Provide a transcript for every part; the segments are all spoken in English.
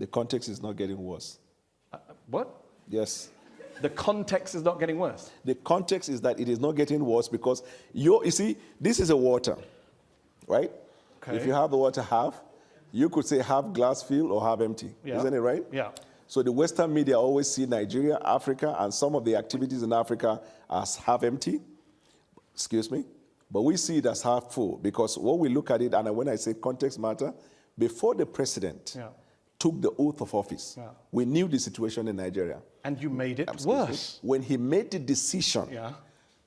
The context is not getting worse. What? Yes. The context is not getting worse? The context is that it is not getting worse because you see, this is a water, right? Okay. If you have the water half, you could say half glass filled or half empty. Yeah. Isn't it right? Yeah. So the Western media always see Nigeria, Africa, and some of the activities in Africa as half empty. Excuse me. But we see it as half full because when we look at it, and when I say context matter, before the president took the oath of office, we knew the situation in Nigeria. And you made it worse. When he made the decision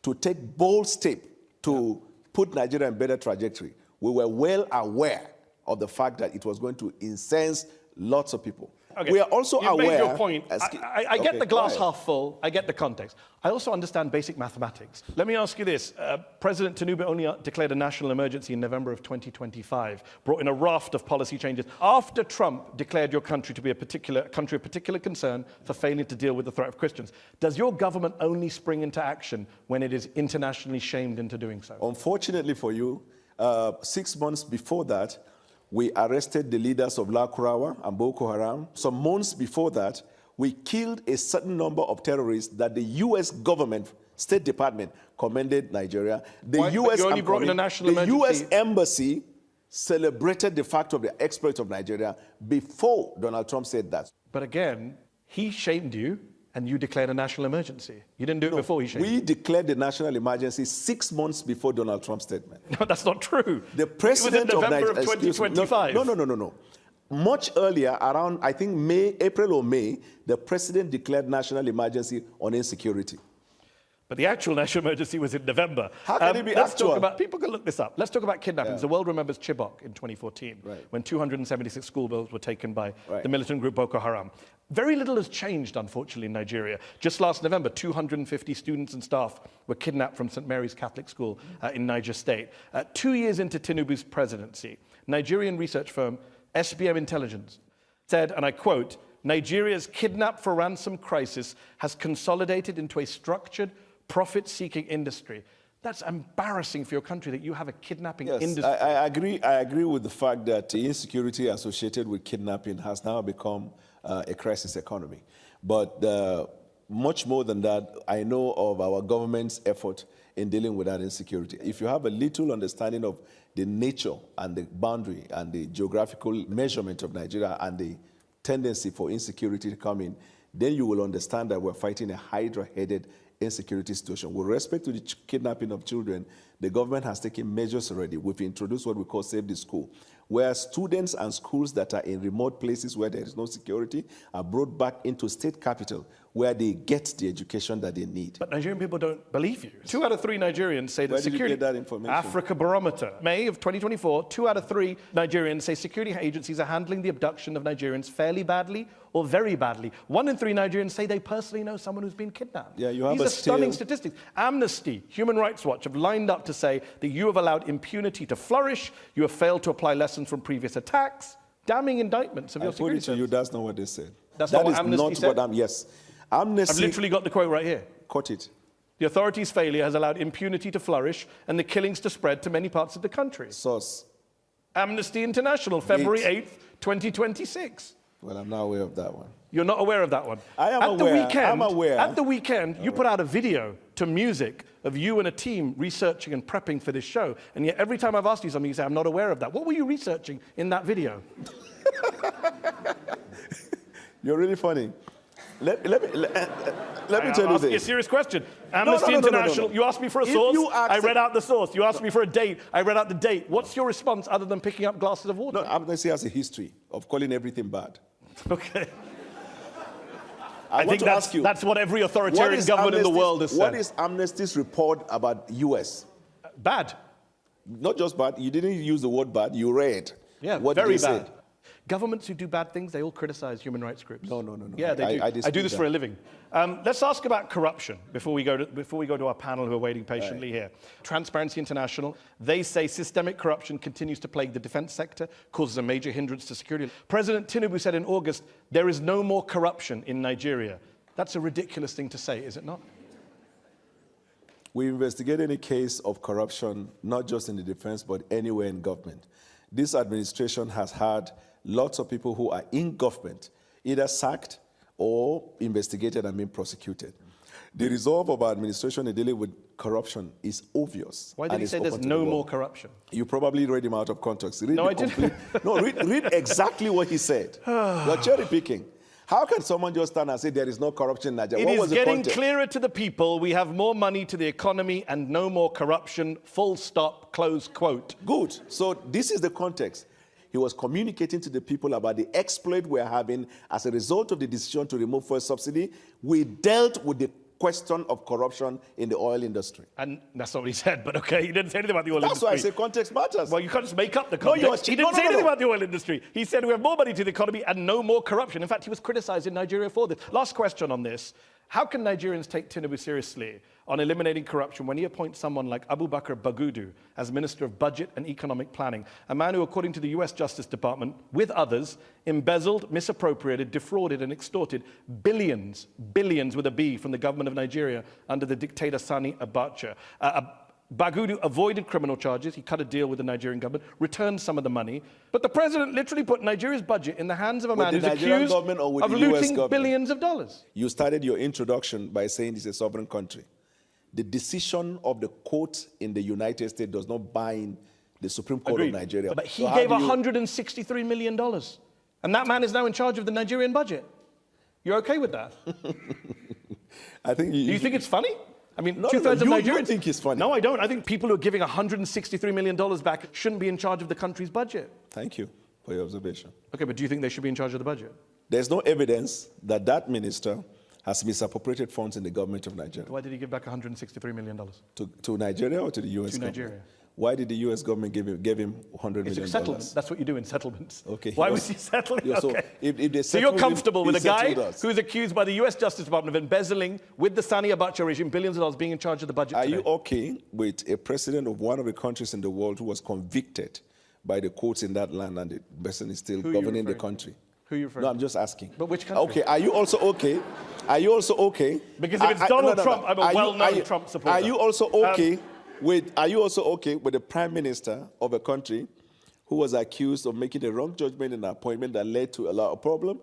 to take bold step to put Nigeria in better trajectory, we were well aware of the fact that it was going to incense lots of people. Okay. We are also You've aware... made your point. I get the glass half full. I get the context. I also understand basic mathematics. Let me ask you this. President Tinubu only declared a national emergency in November of 2025, brought in a raft of policy changes. After Trump declared your country to be a country of particular concern for failing to deal with the threat of Christians, does your government only spring into action when it is internationally shamed into doing so? Unfortunately for you, 6 months before that, we arrested the leaders of La Kurawa and Boko Haram. Some months before that, we killed a certain number of terrorists that the U.S. government, State Department, commended Nigeria. The U.S. Embassy celebrated the fact of the exploit of Nigeria before Donald Trump said that. But again, he shamed you, and you declared a national emergency. You didn't do it before he shamed you. We declared the national emergency 6 months before Donald Trump's statement. No, that's not true. The president of November of 2025. No. Much earlier, around, I think, April or May, the president declared national emergency on insecurity. But the actual national emergency was in November. How can it be actual? People can look this up. Let's talk about kidnappings. The world remembers Chibok in 2014, when 276 schoolgirls were taken by the militant group Boko Haram. Very little has changed, unfortunately, in Nigeria. Just last November, 250 students and staff were kidnapped from St. Mary's Catholic School in Niger State. 2 years into Tinubu's presidency, Nigerian research firm SBM Intelligence said, and I quote, "Nigeria's kidnap for ransom crisis has consolidated into a structured, profit-seeking industry." That's embarrassing for your country that you have a kidnapping industry. I agree with the fact that the insecurity associated with kidnapping has now become a crisis economy. But much more than that, I know of our government's effort in dealing with that insecurity. If you have a little understanding of the nature and the boundary and the geographical measurement of Nigeria and the tendency for insecurity to come in, then you will understand that we're fighting a hydra-headed insecurity situation. With respect to the kidnapping of children, the government has taken measures already. We've introduced what we call Save the School, where students and schools that are in remote places where there is no security are brought back into state capital where they get the education that they need. But Nigerian people don't believe you. 2 out of 3 Nigerians say that Where did security... you get that information? Africa Barometer. May of 2024, 2 out of 3 Nigerians say security agencies are handling the abduction of Nigerians fairly badly or very badly. 1 in 3 Nigerians say they personally know someone who's been kidnapped. Yeah, you have These are stunning statistics. Amnesty, Human Rights Watch have lined up to say that you have allowed impunity to flourish, you have failed to apply lessons from previous attacks, damning indictments of your security service. I put it to you, that's not what they said. That's not what Amnesty said? Yes. Amnesty... I've literally got the quote right here. Quote it. The authorities' failure has allowed impunity to flourish and the killings to spread to many parts of the country. Source. Amnesty International, February 8th, 2026. Well, I'm not aware of that one. You're not aware of that one? I am aware. I'm aware. At the weekend, you put out a video to music of you and a team researching and prepping for this show. And yet every time I've asked you something, you say, I'm not aware of that. What were you researching in that video? You're really funny. Let me tell you this. I'll ask you a serious question. Amnesty International, you asked me for a source, I read out the source. You asked me for a date, I read out the date. What's your response other than picking up glasses of water? No, Amnesty has a history of calling everything bad. Okay. I think that's what every authoritarian government in the world has said. What is Amnesty's report about US? Bad. Not just bad. You didn't use the word bad. You read. Yeah, what very they bad. Said. Governments who do bad things, they all criticize human rights groups. No. Yeah, they do. I do this for a living. Let's ask about corruption before we go to our panel who are waiting patiently here. Transparency International, they say systemic corruption continues to plague the defense sector, causes a major hindrance to security. President Tinubu said in August, there is no more corruption in Nigeria. That's a ridiculous thing to say, is it not? We investigate any case of corruption, not just in the defense, but anywhere in government. This administration has had lots of people who are in government either sacked or investigated and being prosecuted. The resolve of our administration in dealing with corruption is obvious. Why did he say there's no more corruption? You probably read him out of context. Read no, I didn't. No, read exactly what he said. You're cherry picking. How can someone just stand and say there is no corruption in Nigeria? It is getting clearer to the people. We have more money to the economy and no more corruption. Full stop, close quote. Good. So this is the context. He was communicating to the people about the exploit we're having as a result of the decision to remove fuel subsidy. We dealt with the question of corruption in the oil industry. And that's not what he said, but okay, he didn't say anything about the oil industry. That's why I say context matters. Well, you can't just make up the context. He didn't say anything about the oil industry. He said we have more money to the economy and no more corruption. In fact, he was criticized in Nigeria for this. Last question on this. How can Nigerians take Tinubu seriously on eliminating corruption when he appoints someone like Abubakar Bagudu as Minister of Budget and Economic Planning, a man who, according to the US Justice Department, with others, embezzled, misappropriated, defrauded and extorted billions with a B from the government of Nigeria under the dictator Sani Abacha. Bagudu avoided criminal charges. He cut a deal with the Nigerian government, returned some of the money. But the president literally put Nigeria's budget in the hands of a man who's accused of looting billions of dollars. You started your introduction by saying it's a sovereign country. The decision of the court in the United States does not bind the Supreme Court of Nigeria. But he gave $163 million. And that man is now in charge of the Nigerian budget. You're okay with that? Do you think it's funny? I mean, no, two-thirds of Nigerians... You think it's funny? No, I don't. I think people who are giving $163 million back shouldn't be in charge of the country's budget. Thank you for your observation. Okay, but do you think they should be in charge of the budget? There's no evidence that that minister has misappropriated funds in the government of Nigeria. Why did he give back $163 million? To Nigeria or to the U.S. government? To Nigeria. Why did the U.S. government give him $100 million? It's settlement. That's what you do in settlements. Okay. Why was he settling? Yeah, so, okay. So you're comfortable with a guy who's accused by the U.S. Justice Department of embezzling with the Sani Abacha regime billions of dollars being in charge of the budget today? Are you okay with a president of one of the countries in the world who was convicted by the courts in that land and the person is still governing the country? Who are you referring to? No, I'm just asking. But which country? Okay, are you also okay? Are you also okay? Because if it's Donald Trump, I'm a well-known Trump supporter. Are you also okay with the prime minister of a country who was accused of making a wrong judgment in an appointment that led to a lot of problems?